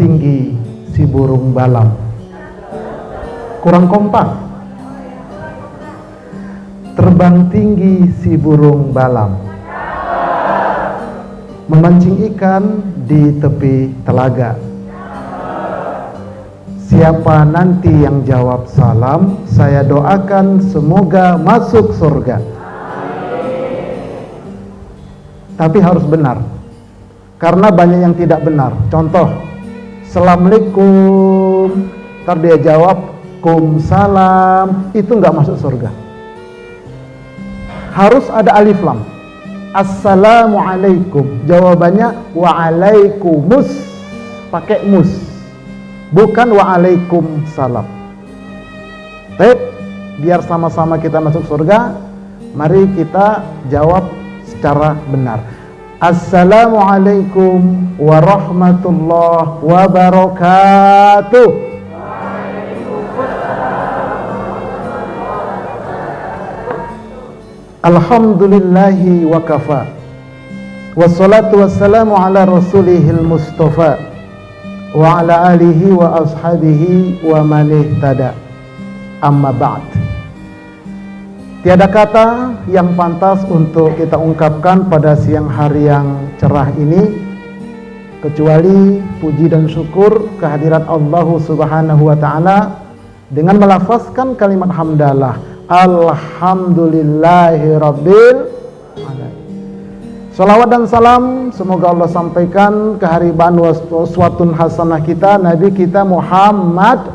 tinggi si burung balam. Kurang kompak. Terbang tinggi si burung balam, memancing ikan di tepi telaga. Siapa nanti yang jawab salam, saya doakan semoga masuk surga. Tapi harus benar, karena banyak yang tidak benar. Contoh, Assalamualaikum, ntar dia jawab Kumsalam, itu nggak masuk surga. Harus ada alif lam. Assalamualaikum, jawabannya wa'alaikumus, pakai mus, bukan wa'alaikumsalam. Baik, biar sama-sama kita masuk surga, mari kita jawab secara benar. Assalamualaikum warahmatullahi wabarakatuh. Alhamdulillahi wa kafa, wassalatu wassalamu ala rasulihil mustafa, wa ala alihi wa ashabihi wa man ihtada. Amma ba'd. Tiada kata yang pantas untuk kita ungkapkan pada siang hari yang cerah ini kecuali puji dan syukur kehadirat Allah Subhanahu wa taala dengan melafazkan kalimat hamdalah. Alhamdulillahi rabbil alamin. Salawat dan salam semoga Allah sampaikan keharibaan uswatun hasanah kita, Nabi kita Muhammad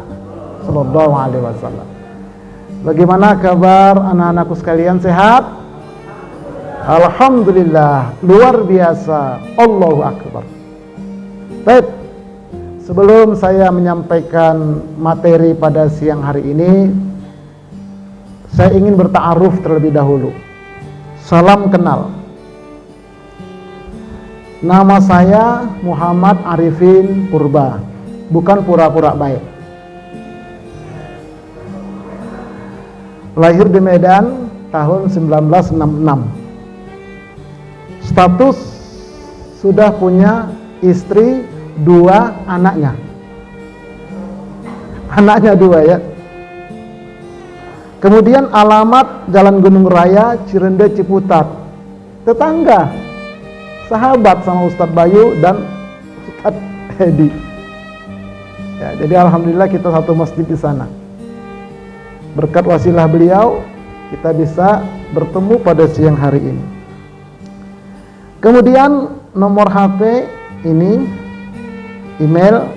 sallallahu alaihi wasallam. Bagaimana kabar anak-anakku sekalian, sehat? Alhamdulillah, luar biasa. Allahu akbar. Baik, sebelum saya menyampaikan materi pada siang hari ini, saya ingin berta'aruf terlebih dahulu. Salam kenal. Nama saya Muhammad Arifin Purba, bukan pura-pura baik. Lahir di Medan tahun 1966. Status sudah punya istri, 2 anaknya. Anaknya 2 ya. Kemudian alamat Jalan Gunung Raya, Cirende, Ciputat. Tetangga, sahabat sama Ustadz Bayu dan Ustadz Edi. Ya, jadi alhamdulillah kita satu masjid di sana. Berkat wasilah beliau, kita bisa bertemu pada siang hari ini. Kemudian nomor HP ini, email,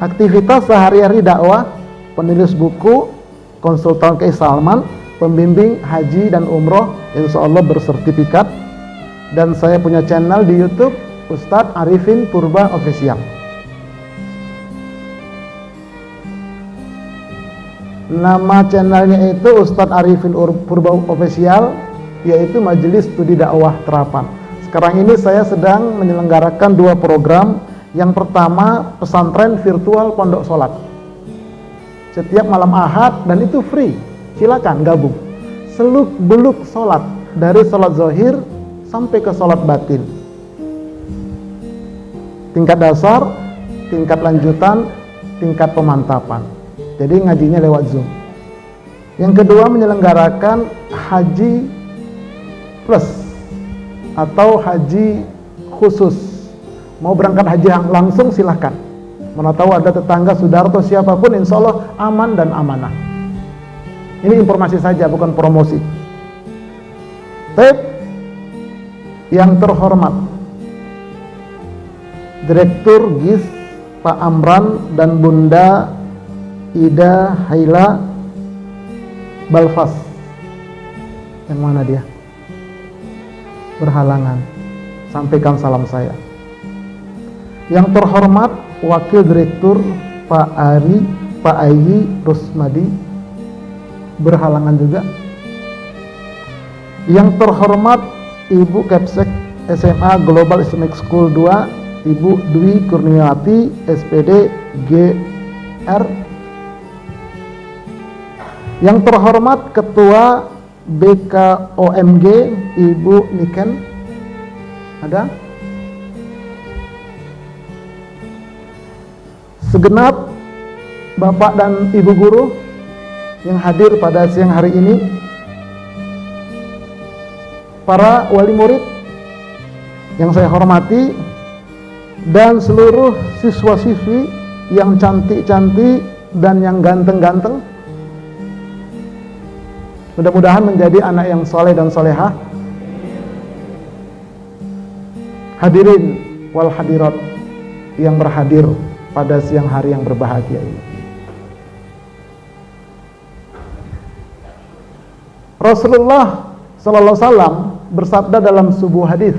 aktivitas sehari-hari dakwah, penulis buku, konsultan keislaman, pembimbing haji dan umroh, insya Allah bersertifikat. Dan saya punya channel di YouTube, Ustadz Arifin Purba Official. Nama channelnya itu Ustadz Arifin Purba Official, yaitu Majelis Studi Dakwah Terapan. Sekarang ini saya sedang menyelenggarakan 2 program. Yang pertama, pesantren virtual pondok sholat. Setiap malam Ahad, dan itu free, silakan gabung. Seluk-beluk sholat, dari sholat zahir sampai ke sholat batin, tingkat dasar, tingkat lanjutan, tingkat pemantapan. Jadi ngajinya lewat Zoom. Yang kedua, menyelenggarakan haji plus atau haji khusus. Mau berangkat haji langsung silahkan. Mana tahu ada tetangga, saudara atau siapapun, insya Allah aman dan amanah. Ini informasi saja, bukan promosi. Baik, yang terhormat Direktur GIS Pak Amran dan Bunda Ida Haila Balfas. Yang mana dia? Berhalangan. Sampaikan salam saya. Yang terhormat Wakil Direktur Pak Ayi Rusmadi, berhalangan juga. Yang terhormat Ibu Kepsek SMA Global Islamic School 2, Ibu Dwi Kurniawati SPD GR. Yang terhormat Ketua BKOMG Ibu Niken, ada? segenap Bapak dan Ibu guru yang hadir pada siang hari ini, para wali murid yang saya hormati, dan seluruh siswa-siswi yang cantik-cantik dan yang ganteng-ganteng. Mudah-mudahan menjadi anak yang soleh dan solehah. Hadirin wal hadirat yang berhadir pada siang hari yang berbahagia ini. Rasulullah sallallahu alaihi wasallam bersabda dalam sebuah hadis,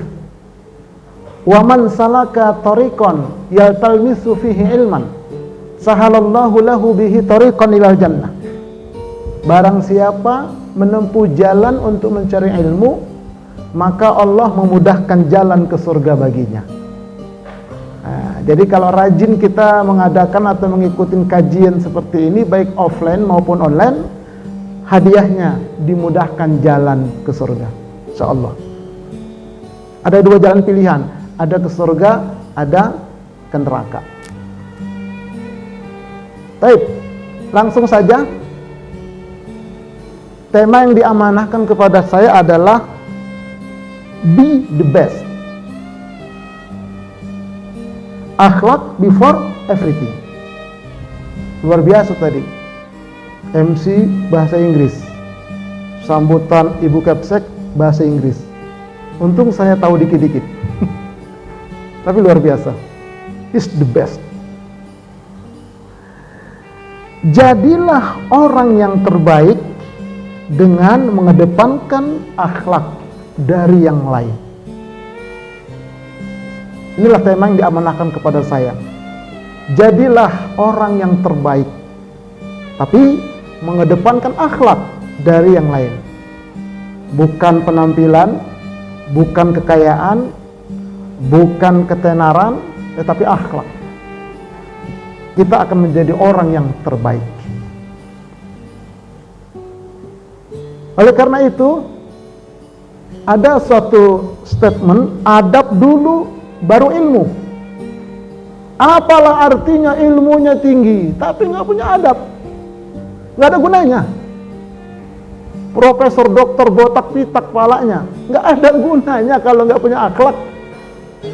"Wa man salaka tariqan yaltamisu fihi ilman, sahalallahu lahu bihi tariqan ilal jannah." Barang siapa menempuh jalan untuk mencari ilmu, maka Allah memudahkan jalan ke surga baginya. Nah, jadi kalau rajin kita mengadakan atau mengikuti kajian seperti ini, baik offline maupun online, hadiahnya dimudahkan jalan ke surga, insyaallah. Ada dua jalan pilihan, ada ke surga, ada ke neraka. Baik, langsung saja. Tema yang diamanahkan kepada saya adalah be the best. Akhlak before everything. Luar biasa tadi. MC bahasa Inggris, sambutan Ibu Kapsek bahasa Inggris. Untung saya tahu dikit-dikit. Tapi luar biasa. Is the best. Jadilah orang yang terbaik dengan mengedepankan akhlak dari yang lain. Inilah tema yang diamanahkan kepada saya. Jadilah orang yang terbaik, tapi mengedepankan akhlak dari yang lain. Bukan penampilan, bukan kekayaan, bukan ketenaran, tetapi akhlak. Kita akan menjadi orang yang terbaik. Oleh karena itu, ada suatu statement, adab dulu baru ilmu. Apalah artinya ilmunya tinggi tapi nggak punya adab? Nggak ada gunanya. Profesor doktor botak pitak kepalanya, nggak ada gunanya kalau nggak punya akhlak,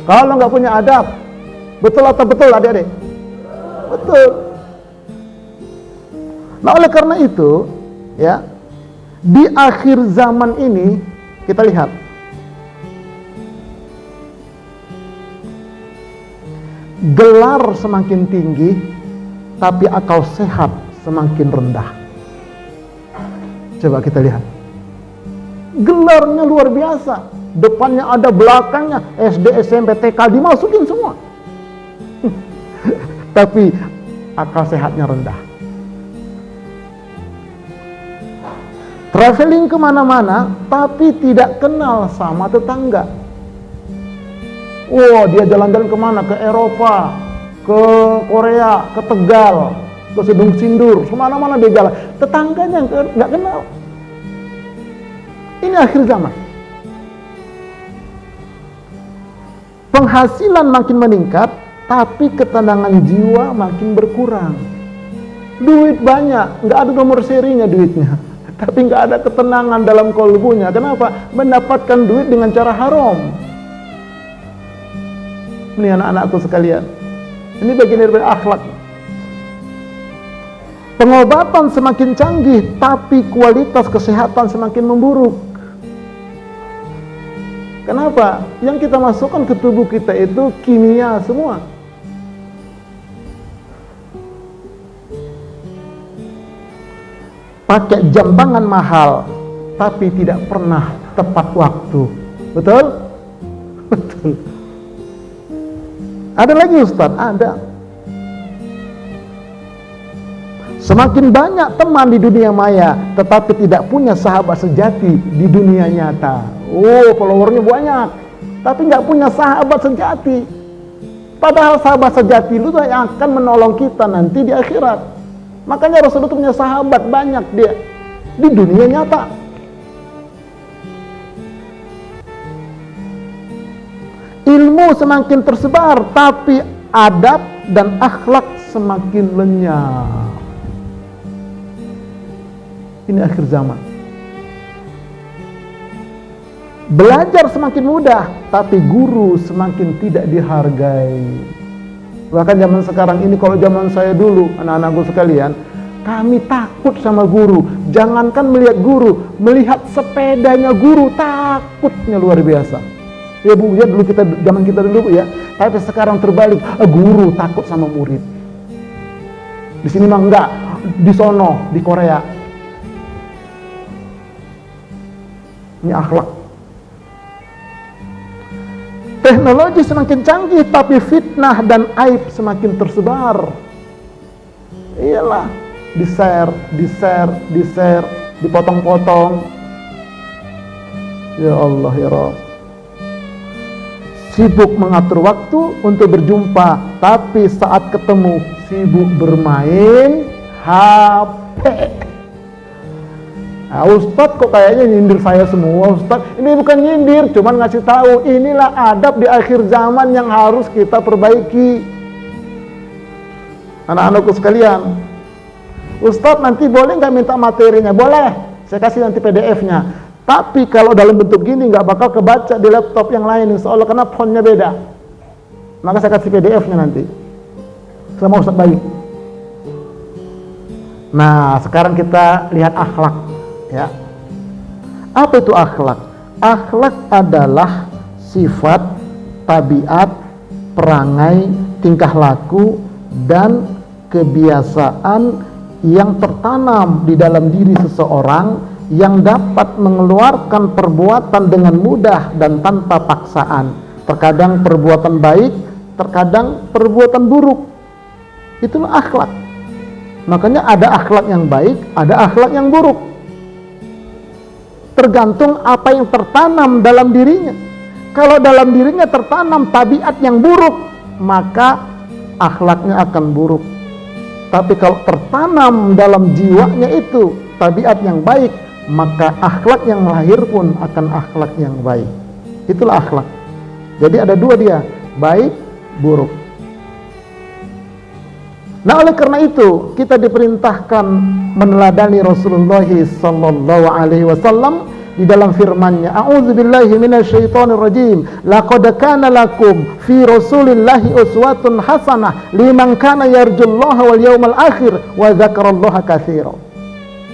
kalau nggak punya adab. Betul atau betul adik-adik? Betul. Nah, oleh karena itu, ya, di akhir zaman ini kita lihat gelar semakin tinggi, tapi akal sehat semakin rendah. Coba kita lihat. Gelarnya luar biasa. Depannya ada, belakangnya SD, SMP, TK dimasukin semua. Tapi akal sehatnya rendah. Traveling kemana-mana, tapi tidak kenal sama tetangga. Wah, dia jalan-jalan kemana? Ke Eropa, ke Korea, ke Tegal, ke Sedung Sindur, semana-mana dia jalan. Tetangganya nggak kenal. Ini akhir zaman. Penghasilan makin meningkat, tapi ketenangan jiwa makin berkurang. Duit banyak, nggak ada nomor serinya duitnya, tapi nggak ada ketenangan dalam kalbunya. Kenapa? Mendapatkan duit dengan cara haram. Ini anak-anakku sekalian, ini bagian dari akhlak. Pengobatan semakin canggih, tapi kualitas kesehatan semakin memburuk. Kenapa? Yang kita masukkan ke tubuh kita itu kimia semua. Pakai jam tangan mahal, tapi tidak pernah tepat waktu. Betul? Betul. Ada lagi Ustaz? Ada. Semakin banyak teman di dunia maya, tetapi tidak punya sahabat sejati di dunia nyata. Oh, followernya banyak, tapi nggak punya sahabat sejati. Padahal sahabat sejati itu yang akan menolong kita nanti di akhirat. Makanya Rasulullah punya sahabat banyak dia di dunia nyata. Ilmu semakin tersebar, tapi adab dan akhlak semakin lenyap. Ini akhir zaman. Belajar semakin mudah, tapi guru semakin tidak dihargai. Bahkan zaman sekarang ini, kalau zaman saya dulu, anak-anakku sekalian, kami takut sama guru. Jangankan melihat guru, melihat sepedanya guru, takutnya luar biasa. Ya Bu, ya dulu kita, zaman kita dulu ya. Tapi sekarang terbalik, guru takut sama murid. Di sini mah enggak, di sono, di Korea. Ini akhlak. Teknologi semakin canggih, tapi fitnah dan aib semakin tersebar. Iyalah, di-share, dipotong-potong. Ya Allah, ya Rabb. Sibuk mengatur waktu untuk berjumpa, tapi saat ketemu sibuk bermain HP. Nah, Ustadz kok kayaknya nyindir saya semua. Ustadz, ini bukan nyindir, cuman ngasih tahu inilah adab di akhir zaman yang harus kita perbaiki. Anak-anakku sekalian, Ustadz nanti boleh nggak minta materinya? Boleh, saya kasih nanti PDF-nya. Tapi kalau dalam bentuk gini nggak bakal kebaca di laptop yang lain, insya Allah, karena fontnya beda. Maka saya kasih PDF-nya nanti sama Ustadz bagi. Nah, sekarang kita lihat akhlak. Ya. Apa itu akhlak? Akhlak adalah sifat, tabiat, perangai, tingkah laku, dan kebiasaan yang tertanam di dalam diri seseorang yang dapat mengeluarkan perbuatan dengan mudah dan tanpa paksaan. Terkadang perbuatan baik, terkadang perbuatan buruk. Itulah akhlak. Makanya ada akhlak yang baik, ada akhlak yang buruk. Tergantung apa yang tertanam dalam dirinya. Kalau dalam dirinya tertanam tabiat yang buruk, maka akhlaknya akan buruk. Tapi kalau tertanam dalam jiwanya itu tabiat yang baik, maka akhlak yang lahir pun akan akhlak yang baik. Itulah akhlak. Jadi ada dua dia, baik, buruk. Nah, oleh karena itu kita diperintahkan meneladani Rasulullah sallallahu alaihi wasallam di dalam firman-Nya, A'udzubillahi minasyaitonir rajim. Laqad kana lakum fi Rasulillahi uswatun hasanah liman kana yarjullaha wal yawmal akhir wa dzakarallaha katsira.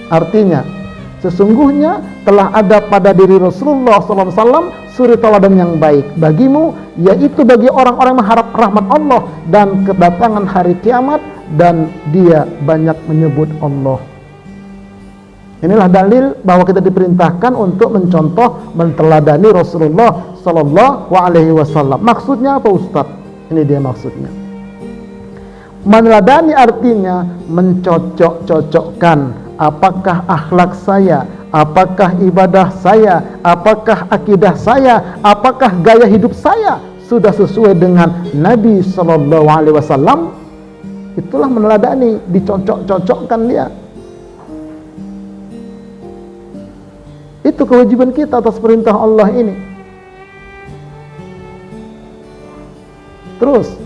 Artinya, sesungguhnya telah ada pada diri Rasulullah sallallahu alaihi wasallam suri teladan yang baik bagimu, yaitu bagi orang-orang yang mengharap rahmat Allah dan kedatangan hari kiamat, dan dia banyak menyebut Allah. Inilah dalil bahwa kita diperintahkan untuk mencontoh, menteladani Rasulullah sallallahu alaihi wasallam. Maksudnya apa, Ustaz? Ini dia maksudnya. Meneladani artinya mencocok-cocokkan apakah akhlak saya, apakah ibadah saya, apakah akidah saya, apakah gaya hidup saya sudah sesuai dengan Nabi sallallahu alaihi wasallam. Itulah meneladani, dicocok-cocokkan dia. Itu kewajiban kita atas perintah Allah ini. Terus,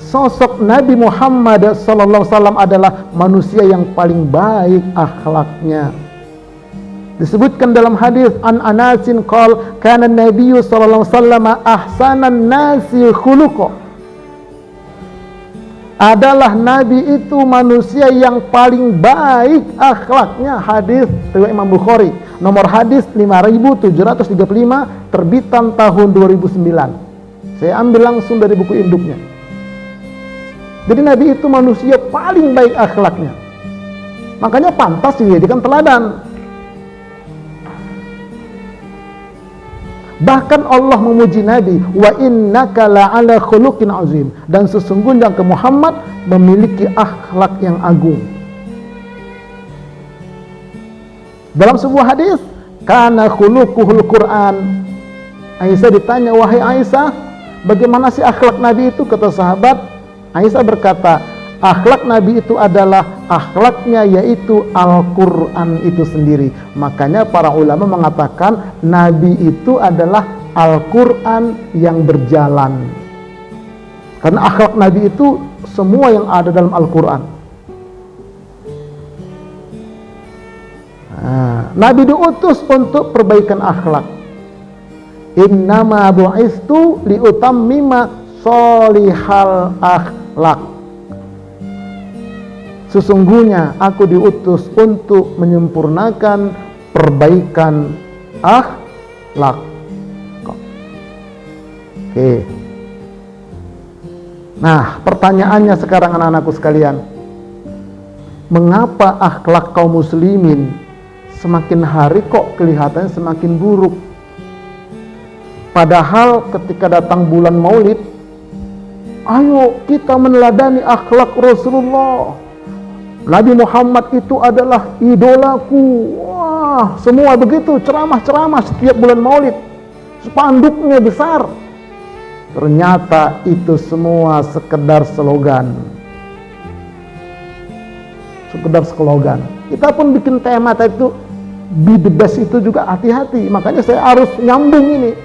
sosok Nabi Muhammad sallallahu alaihi wasallam adalah manusia yang paling baik akhlaknya. Disebutkan dalam hadis an Anasin qol kana Nabiyyu sallallahu alaihi wasallam ahsanan nasi khuluqa. Adalah Nabi itu manusia yang paling baik akhlaknya. Hadis riwayat Imam Bukhari, nomor hadis 5735, terbitan tahun 2009. Saya ambil langsung dari buku induknya. Jadi Nabi itu manusia paling baik akhlaknya. Makanya pantas dijadikan teladan. Bahkan Allah memuji Nabi, wa innaka la'ala khuluqin azim, dan sesungguhnya ke Muhammad memiliki akhlak yang agung. Dalam sebuah hadis, kana khuluquhul Quran. Aisyah ditanya, wahai Aisyah, bagaimana sih akhlak Nabi itu? Kata sahabat, Aisyah berkata, akhlak Nabi itu adalah akhlaknya yaitu Al-Quran itu sendiri. Makanya para ulama mengatakan Nabi itu adalah Al-Quran yang berjalan. Karena akhlak Nabi itu semua yang ada dalam Al-Quran. Nabi diutus untuk perbaikan akhlak. Innama bu'istu liutammima sholihal akhlak. Sesungguhnya aku diutus untuk menyempurnakan perbaikan akhlak. Oke. Nah, pertanyaannya sekarang anak-anakku sekalian, mengapa akhlak kaum muslimin semakin hari kok kelihatannya semakin buruk? Padahal ketika datang bulan Maulid, ayo kita meneladani akhlak Rasulullah. Nabi Muhammad itu adalah idolaku. Wah, semua begitu, ceramah-ceramah setiap bulan Maulid. Spanduknya besar. Ternyata itu semua sekedar slogan. Sekedar slogan. Kita pun bikin tema tadi itu, be the best, itu juga hati-hati. Makanya saya harus nyambung ini.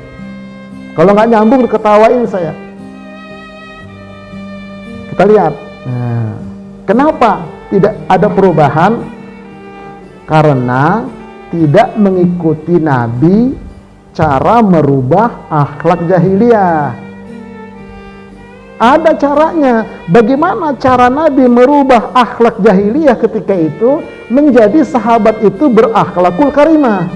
Kalau nggak nyambung diketawain saya. Kita lihat. Nah, kenapa tidak ada perubahan? Karena tidak mengikuti Nabi cara merubah akhlak jahiliyah. Ada caranya. Bagaimana cara Nabi merubah akhlak jahiliyah ketika itu menjadi sahabat itu berakhlakul karimah,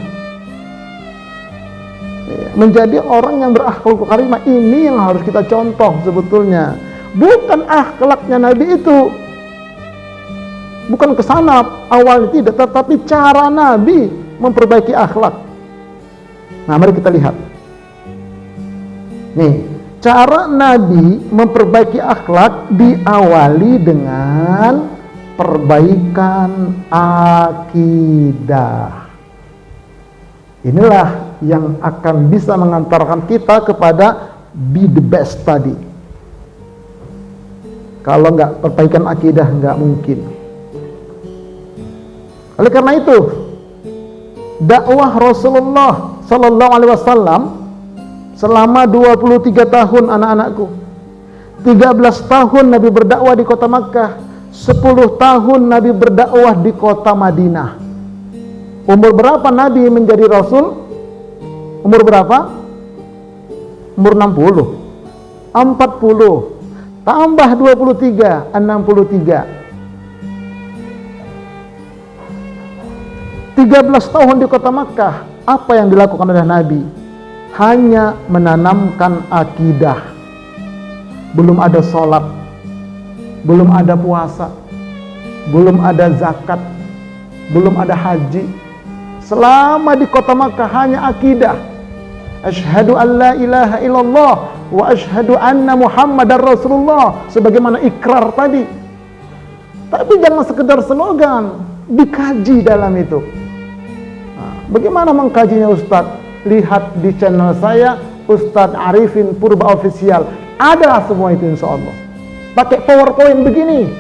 menjadi orang yang berakhlakul karimah. Ini yang harus kita contoh sebetulnya. Bukan akhlaknya Nabi itu, bukan kesana awalnya tidak, tetapi cara Nabi memperbaiki akhlak. Nah, mari kita lihat. Nih, cara Nabi memperbaiki akhlak diawali dengan perbaikan akidah. Inilah yang akan bisa mengantarkan kita kepada be the best tadi. Kalau nggak perbaikan akidah, nggak mungkin. Oleh karena itu, dakwah Rasulullah Sallallahu Alaihi Wasallam selama 23 tahun anak-anakku. 13 tahun Nabi berdakwah di kota Makkah, 10 tahun Nabi berdakwah di kota Madinah. Umur berapa Nabi menjadi Rasul? Umur berapa? Umur 60. 40 tambah 23, 63. 13 tahun di kota Makkah. Apa yang dilakukan oleh Nabi? Hanya menanamkan akidah. Belum ada sholat, belum ada puasa, belum ada zakat, belum ada haji. Selama di kota Makkah hanya akidah. Asyhadu an la ilaha illallah wa asyhadu anna Muhammadar Rasulullah, sebagaimana ikrar tadi. Tapi jangan sekedar slogan, dikaji dalam itu. Nah, bagaimana mengkajinya Ustadz? Lihat di channel saya, Ustadz Arifin Purba Official. Ada semua itu insya Allah. Pakai PowerPoint begini.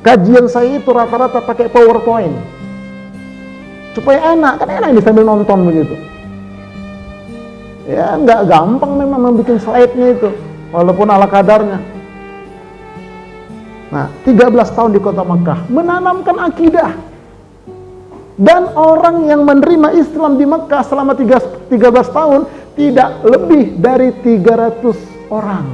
Kajian saya itu rata-rata pakai PowerPoint. Supaya enak, kan enak ini sambil nonton begitu. Ya, nggak gampang memang membuat slide-nya itu, walaupun ala kadarnya. Nah, 13 tahun di kota Makkah, menanamkan akidah. Dan orang yang menerima Islam di Makkah selama 13 tahun, tidak lebih dari 300 orang.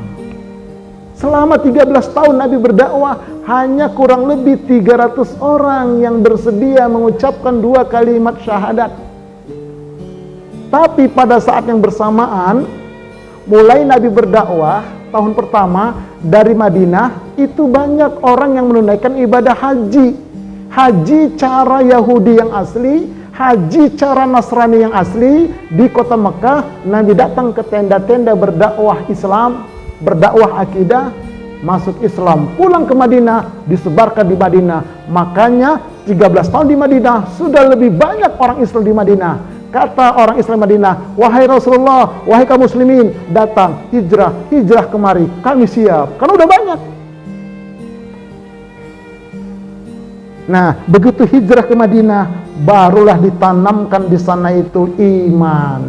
Selama 13 tahun Nabi berdakwah, hanya kurang lebih 300 orang yang bersedia mengucapkan 2 kalimat syahadat. Tapi pada saat yang bersamaan, mulai Nabi berdakwah tahun pertama dari Madinah, itu banyak orang yang menunaikan ibadah haji. Haji cara Yahudi yang asli, haji cara Nasrani yang asli. Di kota Mekah, Nabi datang ke tenda-tenda berdakwah Islam, berdakwah akidah, masuk Islam, pulang ke Madinah, disebarkan di Madinah. Makanya 13 tahun di Madinah, sudah lebih banyak orang Islam di Madinah. Kata orang Islam Madinah, wahai Rasulullah, wahai kaum muslimin, datang, hijrah kemari, kami siap. Karena udah banyak. Nah, begitu hijrah ke Madinah, barulah ditanamkan di sana itu iman.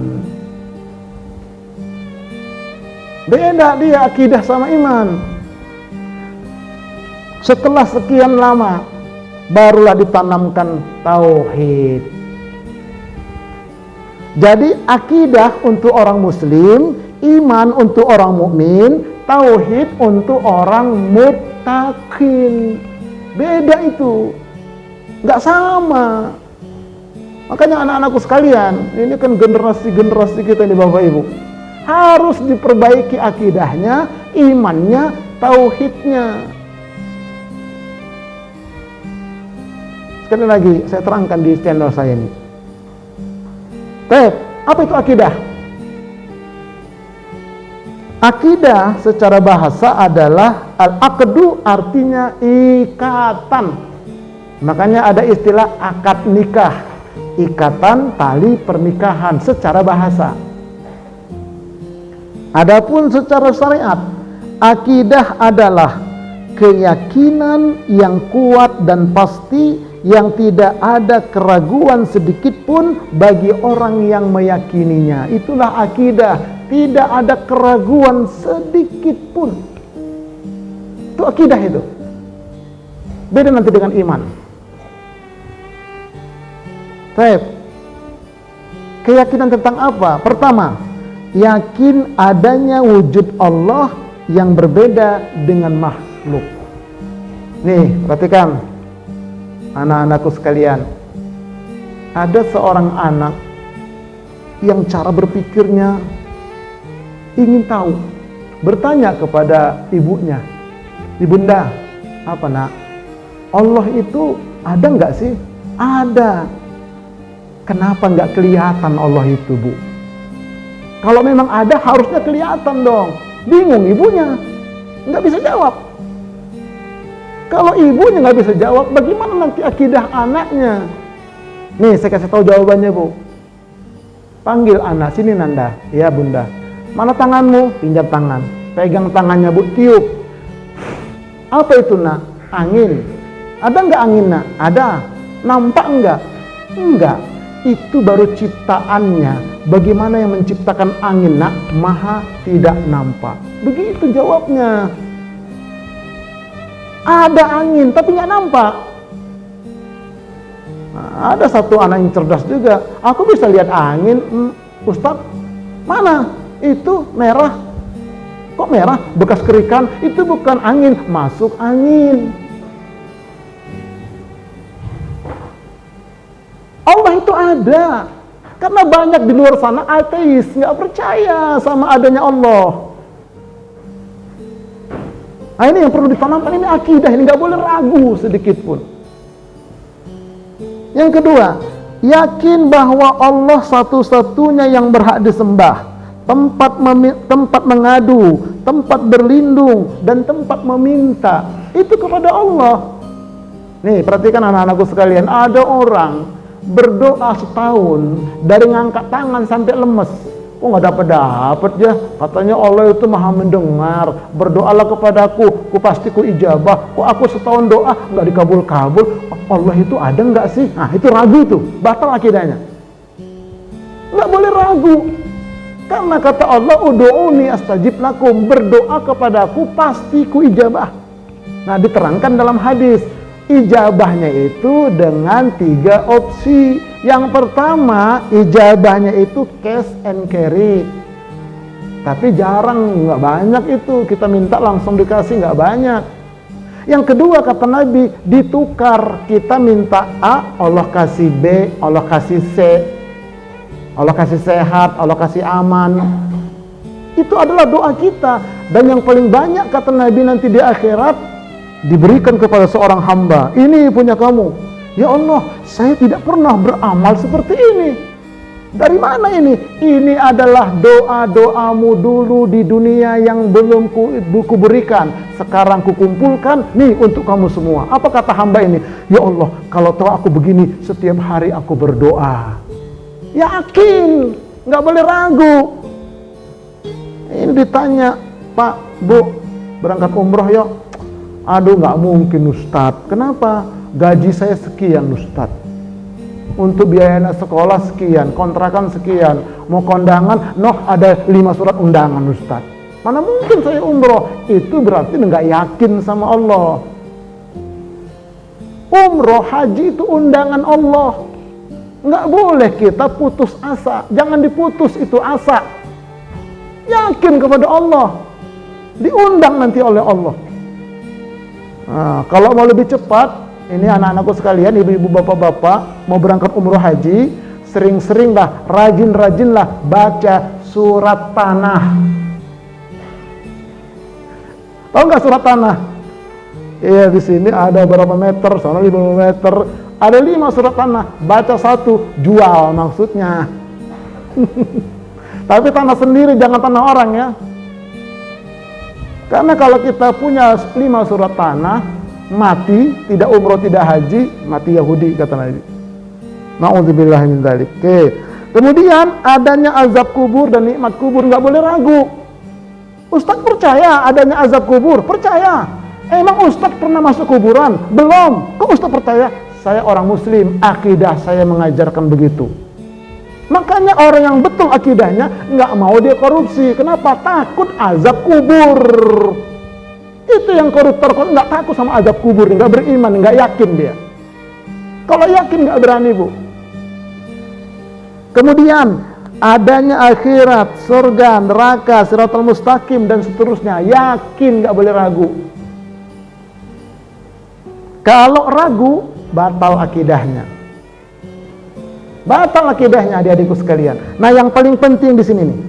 Beda dia akidah sama iman. Setelah sekian lama, barulah ditanamkan tauhid. Jadi akidah untuk orang muslim, iman untuk orang mukmin, tauhid untuk orang muttaqin. Beda itu, nggak sama. Makanya anak-anakku sekalian, ini kan generasi kita ini Bapak Ibu, harus diperbaiki akidahnya, imannya, tauhidnya. Sekali lagi saya terangkan di channel saya ini. Apa itu akidah? Akidah secara bahasa adalah al-aqdu, artinya ikatan. Makanya ada istilah akad nikah, ikatan tali pernikahan secara bahasa. Adapun secara syariat, akidah adalah keyakinan yang kuat dan pasti yang tidak ada keraguan sedikit pun bagi orang yang meyakininya. Itulah akidah, tidak ada keraguan sedikit pun. Itu akidah itu. Beda nanti dengan iman. Baik. Keyakinan tentang apa? Pertama, yakin adanya wujud Allah yang berbeda dengan makhluk. Nih, perhatikan anak-anakku sekalian. Ada seorang anak yang cara berpikirnya ingin tahu, bertanya kepada ibunya, "Ibunda, apa nak? Allah itu ada nggak sih?" "Ada." "Kenapa nggak kelihatan Allah itu, Bu?" "Kalau memang ada harusnya kelihatan dong." Bingung ibunya, nggak bisa jawab. Kalau ibunya nggak bisa jawab, bagaimana nanti akidah anaknya? Nih saya kasih tahu jawabannya, Bu. Panggil anak, "Sini Nanda." "Ya Bunda." "Mana tanganmu?" "Pinjam tangan." Pegang tangannya, Bu, tiup. "Apa itu nak?" "Angin." "Ada nggak angin nak?" "Ada." "Nampak nggak?" "Enggak." Itu baru ciptaannya. Bagaimana yang menciptakan angin nak? Maha tidak nampak. Begitu jawabnya. Ada angin tapi nggak nampak. Nah, ada satu anak yang cerdas juga. "Aku bisa lihat angin, Ustadz." "Mana?" "Itu merah." "Kok merah? Bekas kerikan." "Itu bukan angin." "Masuk angin." Allah itu ada. Karena banyak di luar sana ateis, nggak percaya sama adanya Allah. Nah, ini yang perlu ditanamkan, ini akidah, ini nggak boleh ragu sedikit pun. Yang kedua, yakin bahwa Allah satu-satunya yang berhak disembah, tempat mengadu, tempat berlindung, dan tempat meminta, itu kepada Allah. Nih, perhatikan anak-anakku sekalian, ada orang berdoa setahun dari ngangkat tangan sampai lemes. Kok nggak dapat ya? Katanya Allah itu maha mendengar. Berdoalah kepadaku, ku pasti ku ijabah. Kok aku setahun doa nggak dikabul-kabul? Allah itu ada nggak sih? Nah itu ragu tuh, batal akidahnya. Nggak boleh ragu. Karena kata Allah, "Ud'uni astajib lakum." Berdoa kepadaku pasti ku ijabah. Nah diterangkan dalam hadis, ijabahnya itu dengan 3 opsi. Yang pertama, ijabahnya itu cash and carry. Tapi jarang, nggak banyak itu. Kita minta langsung dikasih, nggak banyak. Yang kedua, kata Nabi, ditukar. Kita minta A, Allah kasih B, Allah kasih C. Allah kasih sehat, Allah kasih aman. Itu adalah doa kita. Dan yang paling banyak, kata Nabi, nanti di akhirat diberikan kepada seorang hamba, "Ini punya kamu." "Ya Allah, saya tidak pernah beramal seperti ini." "Dari mana ini?" "Ini adalah doa-doamu dulu di dunia yang belum ku berikan. Sekarang kukumpulkan nih untuk kamu semua." Apa kata hamba ini? "Ya Allah, kalau tahu aku begini, setiap hari aku berdoa." Yakin, nggak boleh ragu. Ini ditanya, "Pak, Bu, berangkat umroh yuk." "Aduh, nggak mungkin Ustadz." "Kenapa?" "Gaji saya sekian Ustadz, untuk biaya anak sekolah sekian, kontrakan sekian, mau kondangan, ada 5 surat undangan Ustadz." Mana mungkin saya umroh? Itu berarti nggak yakin sama Allah. Umroh, haji itu undangan Allah. Nggak boleh kita putus asa. Jangan diputus itu asa. Yakin kepada Allah. Diundang nanti oleh Allah. Nah, kalau mau lebih cepat, ini anak-anakku sekalian, ibu-ibu, bapak-bapak, mau berangkat umroh haji, sering-seringlah, rajin-rajinlah baca surat tanah. Tahu nggak surat tanah? Iya, di sini ada berapa meter, sana 5 meter, ada 5 surat tanah. Baca 1, jual maksudnya. Tapi tanah sendiri, jangan tanah orang ya. Karena kalau kita punya 5 surat tanah, mati, tidak umroh, tidak haji, mati Yahudi kata Nabi. Na'udzubillah min dzalik. Oke. Kemudian adanya azab kubur dan nikmat kubur, nggak boleh ragu. Ustadz percaya adanya azab kubur? Percaya. Emang Ustadz pernah masuk kuburan? Belum. Kok Ustadz percaya? Saya orang muslim, akidah saya mengajarkan begitu. Makanya orang yang betul akidahnya nggak mau dia korupsi. Kenapa? Takut azab kubur. Itu yang koruptor, kok nggak takut sama azab kubur, nggak beriman, nggak yakin dia. Kalau yakin nggak berani, Bu. Kemudian adanya akhirat, surga, neraka, siratal mustaqim dan seterusnya, yakin, nggak boleh ragu. Kalau ragu, batal akidahnya. Batal akidahnya, adik-adikku sekalian. Nah, yang paling penting di sini nih,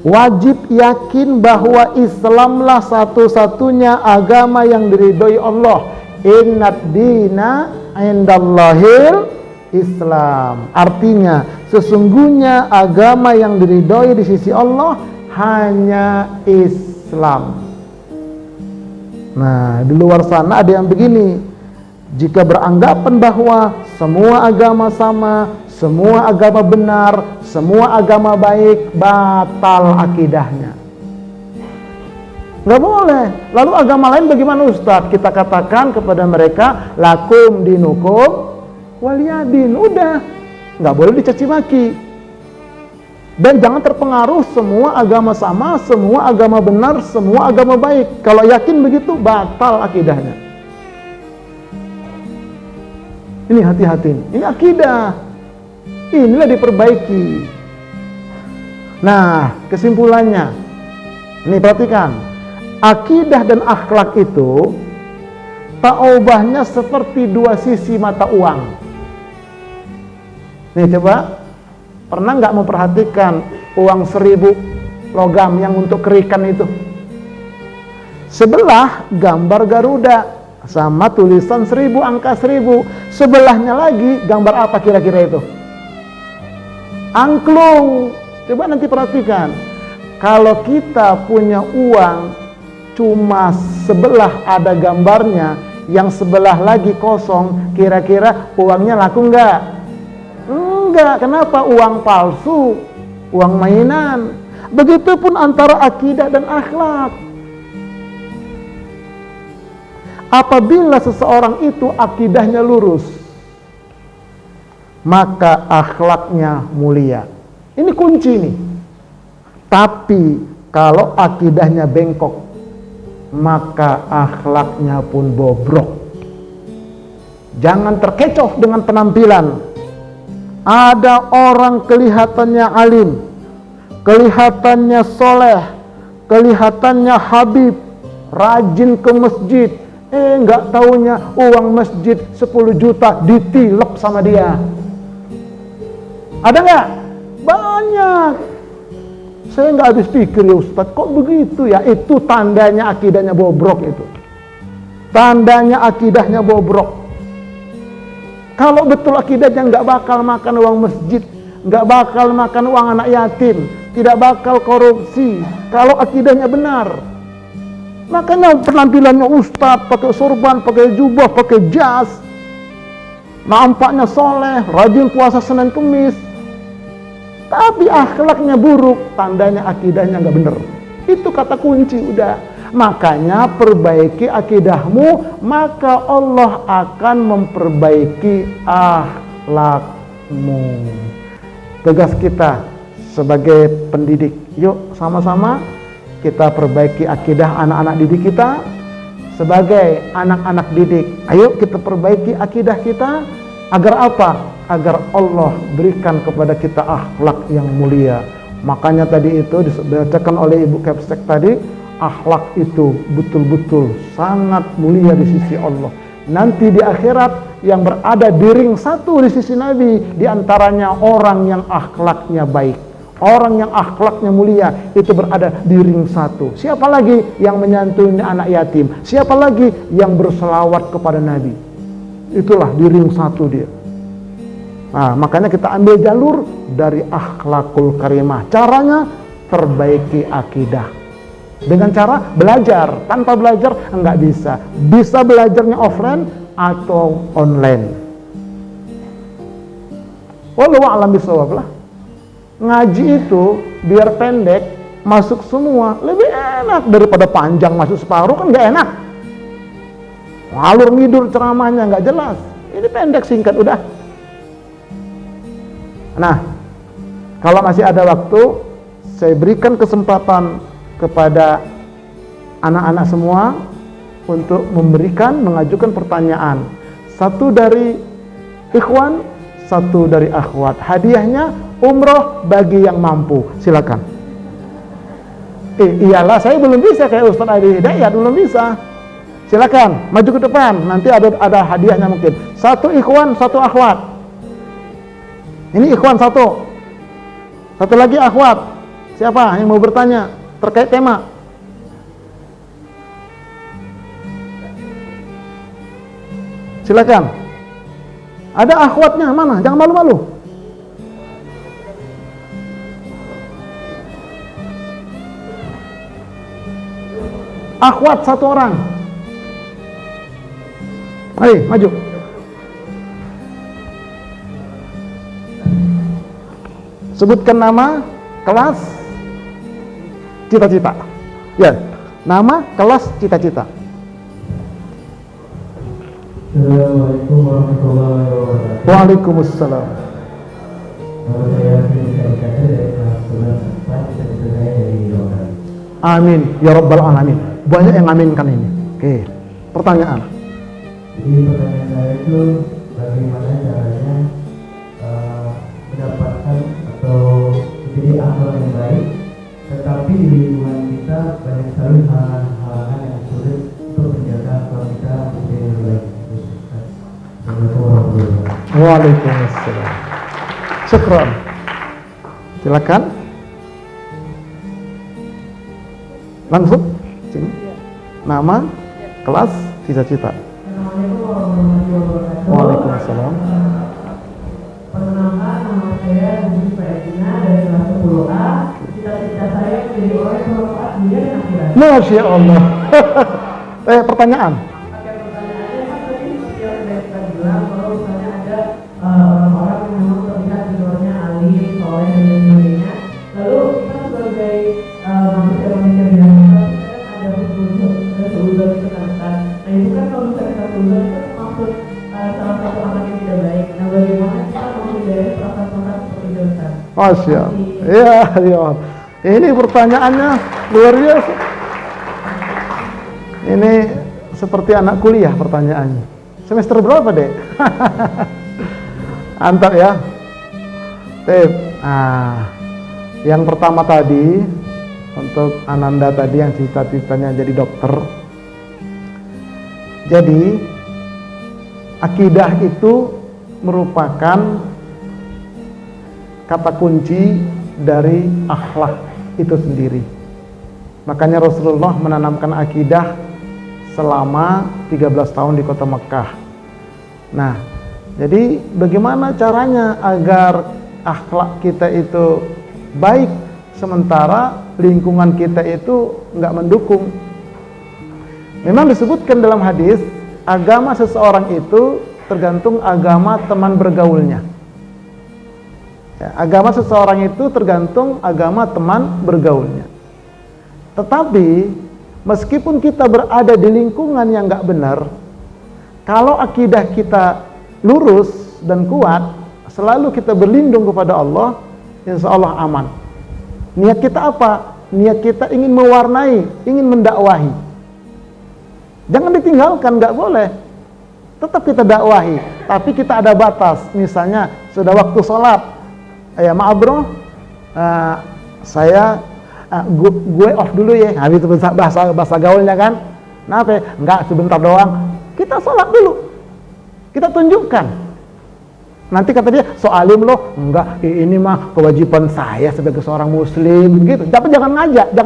wajib yakin bahwa Islamlah satu-satunya agama yang diridhoi Allah. Innad dina indallahil Islam. Artinya, sesungguhnya agama yang diridhoi di sisi Allah hanya Islam. Nah, di luar sana ada yang begini. Jika beranggapan bahwa semua agama sama, semua agama benar, semua agama baik, batal akidahnya. Nggak boleh. Lalu agama lain bagaimana Ustadz? Kita katakan kepada mereka, lakum dinukum waliyadin. Udah, nggak boleh dicaci maki. Dan jangan terpengaruh semua agama sama, semua agama benar, semua agama baik. Kalau yakin begitu, batal akidahnya. Ini hati-hati, ini akidah. Inilah diperbaiki. Nah, kesimpulannya, ini perhatikan, akidah dan akhlak itu taubahnya seperti 2 sisi mata uang. Nih coba, pernah nggak memperhatikan uang 1000 logam yang untuk kerikan itu? Sebelah gambar Garuda sama tulisan 1000, angka 1000. Sebelahnya lagi gambar apa kira-kira itu? Angklung. Coba nanti perhatikan, kalau kita punya uang cuma sebelah ada gambarnya, yang sebelah lagi kosong, kira-kira uangnya laku nggak? Enggak. Kenapa? Uang palsu, uang mainan. Begitupun antara akidah dan akhlak. Apabila seseorang itu akidahnya lurus, maka akhlaknya mulia. Ini kunci nih. Tapi kalau akidahnya bengkok, maka akhlaknya pun bobrok. Jangan terkecoh dengan penampilan. Ada orang kelihatannya alim, kelihatannya soleh, kelihatannya habib, rajin ke masjid, nggak taunya uang masjid 10 juta ditilep sama dia. Ada nggak? Banyak. Saya nggak habis pikir ya Ustadz, kok begitu ya? Itu tandanya akidahnya bobrok itu. Tandanya akidahnya bobrok. Kalau betul akidahnya nggak bakal makan uang masjid, nggak bakal makan uang anak yatim, tidak bakal korupsi. Kalau akidahnya benar. Makanya penampilannya Ustadz, pakai sorban, pakai jubah, pakai jas. Nampaknya soleh, rajin puasa Senin Kemis. Tapi akhlaknya buruk, tandanya akidahnya nggak bener. Itu kata kunci udah. Makanya perbaiki akidahmu, maka Allah akan memperbaiki akhlakmu. Tugas kita sebagai pendidik, yuk sama-sama kita perbaiki akidah anak-anak didik kita. Sebagai anak-anak didik, ayo kita perbaiki akidah kita. Agar apa? Agar Allah berikan kepada kita akhlak yang mulia. Makanya tadi itu dibacakan oleh Ibu Kepsek tadi, akhlak itu betul-betul sangat mulia di sisi Allah. Nanti di akhirat yang berada di ring satu di sisi Nabi, diantaranya orang yang akhlaknya baik, orang yang akhlaknya mulia, itu berada di ring satu. Siapa lagi yang menyantuni anak yatim? Siapa lagi yang berselawat kepada Nabi? Itulah di ring satu dia. Nah, makanya kita ambil jalur dari akhlakul karimah. Caranya perbaiki akidah dengan cara belajar. Tanpa belajar enggak bisa. Bisa belajarnya offline atau online. Wallahu a'lam bishawab lah. Ngaji itu biar pendek masuk semua lebih enak daripada panjang masuk separuh, kan nggak enak. Ngalur ngidur ceramahnya nggak jelas. Ini pendek singkat udah. Nah, kalau masih ada waktu, saya berikan kesempatan kepada anak-anak semua untuk mengajukan pertanyaan. Satu dari ikhwan, satu dari akhwat. Hadiahnya umroh bagi yang mampu. Silakan. Iyalah, saya belum bisa kayak Ustaz Adi Hidayat, belum bisa. Silakan maju ke depan, nanti ada hadiahnya mungkin. Satu ikhwan, satu akhwat. Ini ikhwan satu lagi akhwat. Siapa yang mau bertanya terkait tema? Silakan. Ada akhwatnya, mana? Jangan malu-malu. Akhwat satu orang. Ayo, maju. Sebutkan nama, kelas, cita-cita. Ya, nama, kelas, cita-cita. Assalamualaikum warahmatullahi wabarakatuh. Waalaikumsalam. Amin ya rabbal alamin. Banyak yang aminkan ini. Oke, pertanyaan. Jadi pertanyaan saya itu bagaimana caranya mendapatkan atau menjadi akhlak yang baik, tetapi di lingkungan kita banyak sekali hal-hal yang sulit untuk menjaga akhlak kita menjadi yang baik. Waalaikumsalam. Syukran. Silakan. Langsung. Sini. Nama, kelas, cita-cita. Assalamualaikum warahmatullahi wabarakatuh. Waalaikumsalam. Perkenalkan, nama saya Budi Faedina dari kelas 10A. Cita-cita saya menjadi orang yang bermanfaat dunia dan akhirat. Masya Allah. Pertanyaan. Oke, pertanyaannya kan tadi seperti yang sudah kita bilang, kalau misalnya ada orang-orang yang memang terlihat di luarnya alim, soleh dan lain sebagainya. Lalu kita sebagai manusia biasa, kita kan ada husnuzon itu kan. Nah itu kan kalau misalnya kita husnuzon itu maksud salah satu anak yang tidak baik. Nah bagaimana kita menghindari perasaan-perasaan seperti itu kan? Masya Allah. Iya, ya. Ini pertanyaannya luar biasa. Ini seperti anak kuliah pertanyaannya. Semester berapa, Dek? Antap ya. Tip. Yang pertama tadi untuk Ananda tadi yang cita-citanya jadi dokter. Jadi akidah itu merupakan kata kunci dari akhlak itu sendiri. Makanya Rasulullah menanamkan akidah selama 13 tahun di kota Mekah. Nah, jadi bagaimana caranya agar akhlak kita itu baik sementara lingkungan kita itu nggak mendukung? Memang disebutkan dalam hadis, agama seseorang itu tergantung agama teman bergaulnya. Ya, agama seseorang itu tergantung agama teman bergaulnya. Tetapi meskipun kita berada di lingkungan yang nggak benar, kalau akidah kita lurus dan kuat, selalu kita berlindung kepada Allah, insya Allah aman. Niat kita apa? Niat kita ingin mewarnai, ingin mendakwahi. Jangan ditinggalkan, nggak boleh. Tetap kita dakwahi, tapi kita ada batas. Misalnya sudah waktu sholat, ya maaf bro, gue off dulu ya. Habis itu bahasa gaulnya kan. Kenapa? Enggak, sebentar doang. Kita sholat dulu, kita tunjukkan. Nanti kata dia, soalim loh. Enggak, ini mah kewajiban saya sebagai seorang muslim gitu. Tapi jangan ngajak,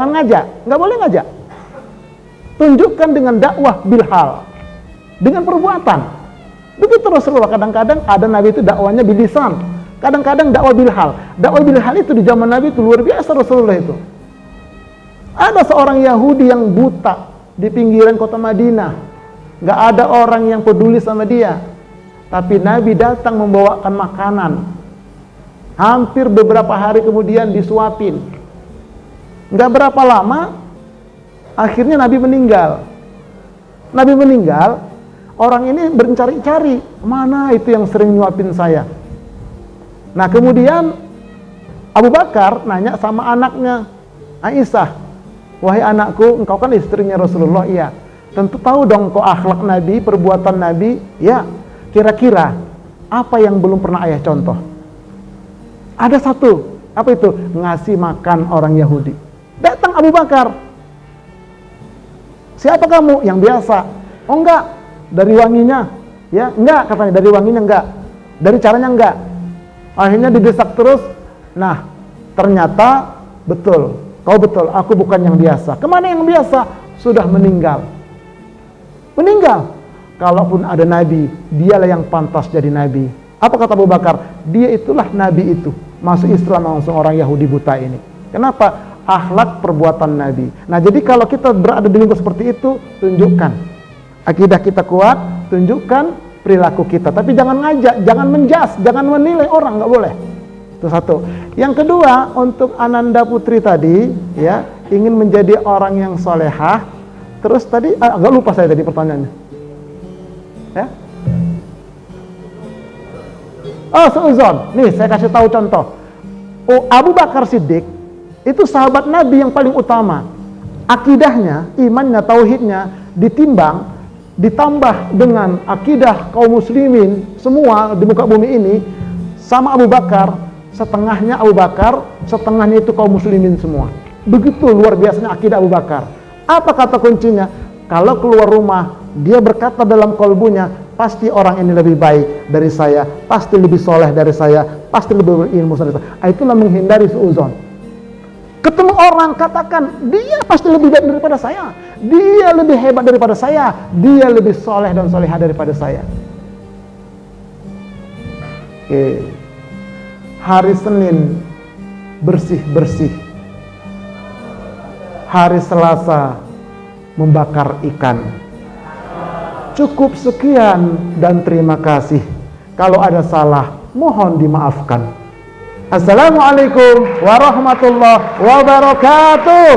nggak boleh ngajak. Tunjukkan dengan dakwah bilhal, dengan perbuatan. Begitu Rasulullah. Kadang-kadang ada Nabi itu dakwanya bilisan, kadang-kadang dakwah bilhal. Dakwah bilhal itu di zaman Nabi itu luar biasa. Rasulullah itu ada seorang Yahudi yang buta di pinggiran kota Madinah, nggak ada orang yang peduli sama dia. Tapi Nabi datang membawakan makanan. Hampir beberapa hari kemudian disuapin. Nggak berapa lama, akhirnya Nabi meninggal. Nabi meninggal, orang ini mencari-cari, mana itu yang sering nyuapin saya. Nah kemudian Abu Bakar nanya sama anaknya, Aisyah, wahai anakku, engkau kan istrinya Rasulullah. Iya. Tentu tahu dong kok akhlak Nabi, perbuatan Nabi. Ya, kira-kira apa yang belum pernah ayah contoh? Ada satu, apa itu? Ngasih makan orang Yahudi. Datang Abu Bakar, siapa kamu? Yang biasa. Oh enggak, dari wanginya. Ya, enggak katanya, dari wanginya enggak. Dari caranya enggak. Akhirnya didesak terus. Nah, ternyata betul. Kau betul, aku bukan yang biasa. Kemana yang biasa? Sudah meninggal. Meninggal. Kalaupun ada nabi, dialah yang pantas jadi nabi. Apa kata Abu Bakar? Dia itulah nabi itu. Masuk Islam langsung orang Yahudi buta ini. Kenapa? Akhlak perbuatan nabi. Nah jadi kalau kita berada di lingkup seperti itu, tunjukkan akidah kita kuat, tunjukkan perilaku kita. Tapi jangan ngajak, jangan menjas, jangan menilai orang, nggak boleh. Itu satu. Yang kedua, untuk Ananda Putri tadi, ya, ingin menjadi orang yang solehah. Terus tadi, agak lupa saya tadi pertanyaannya. Ya? Oh, seuzon. Nih, saya kasih tahu contoh. Oh, Abu Bakar Siddiq itu sahabat Nabi yang paling utama. Akidahnya, imannya, tauhidnya ditimbang, ditambah dengan akidah kaum muslimin semua di muka bumi ini sama Abu Bakar, setengahnya Abu Bakar, setengahnya itu kaum muslimin semua. Begitu luar biasanya akidah Abu Bakar. Apa kata kuncinya? Kalau keluar rumah, dia berkata dalam kalbunya, pasti orang ini lebih baik dari saya, pasti lebih soleh dari saya, pasti lebih berilmu dari saya. Itulah menghindari suuzon. Ketemu orang, katakan, dia pasti lebih baik daripada saya, dia lebih hebat daripada saya, dia lebih soleh dan solehah daripada saya. Oke. Hari Senin bersih-bersih, hari Selasa membakar ikan. Cukup sekian dan terima kasih. Kalau ada salah, mohon dimaafkan. Assalamualaikum warahmatullahi wabarakatuh.